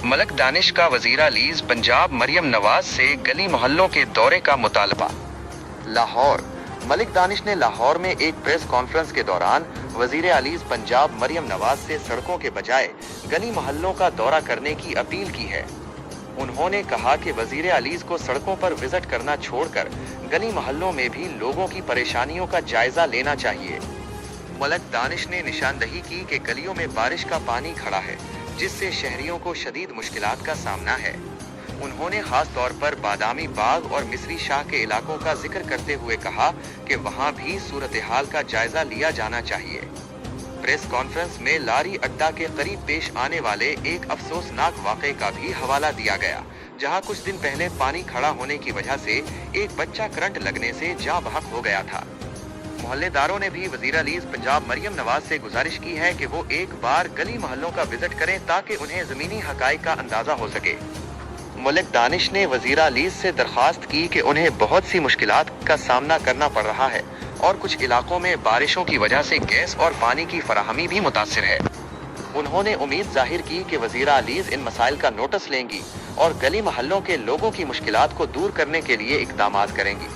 मलक दानिश का वजीर अलीज पंजाब मरियम नवाज से गली मोहल्लों के दौरे का मुतालबा। लाहौर। मलिक दानिश ने लाहौर में एक प्रेस कॉन्फ्रेंस के दौरान वजीर अलीज पंजाब मरियम नवाज से सड़कों के बजाय गली मोहल्लों का दौरा करने की अपील की है। उन्होंने कहा कि वजीर अलीज को सड़कों पर विजिट करना छोड़कर गली मोहल्लों में भी लोगों की परेशानियों का जायजा लेना चाहिए। मलिक दानिश ने निशानदही की कि गलियों में बारिश का पानी खड़ा है, जिससे शहरियों को शदीद मुश्किलात का सामना है। उन्होंने खास तौर पर बादामी बाग और मिस्री शाह के इलाकों का जिक्र करते हुए कहा कि वहां भी सूरत हाल का जायजा लिया जाना चाहिए। प्रेस कॉन्फ्रेंस में लारी अड्डा के करीब पेश आने वाले एक अफसोसनाक वाक़े का भी हवाला दिया गया, जहां कुछ दिन पहले पानी खड़ा होने की वजह से एक बच्चा करंट लगने से जाँ बहक हो गया था। मोहल्लेदारों ने भी वजीर अलीज पंजाब मरियम नवाज से गुजारिश की है कि वो एक बार गली मोहल्लों का विजिट करें ताकि उन्हें जमीनी हकाइक का अंदाजा हो सके। मलिक दानिश ने वजीर अलीज से दरख्वास्त की कि उन्हें बहुत सी मुश्किलात का सामना करना पड़ रहा है और कुछ इलाकों में बारिशों की वजह से गैस और पानी की फराहमी भी मुतासिर है। उन्होंने उम्मीद जाहिर की कि वजीर अलीज इन मसाइल का नोटिस लेंगी और गली मोहल्लों के लोगों की मुश्किलात को दूर करने के लिए इकदामात करेंगी।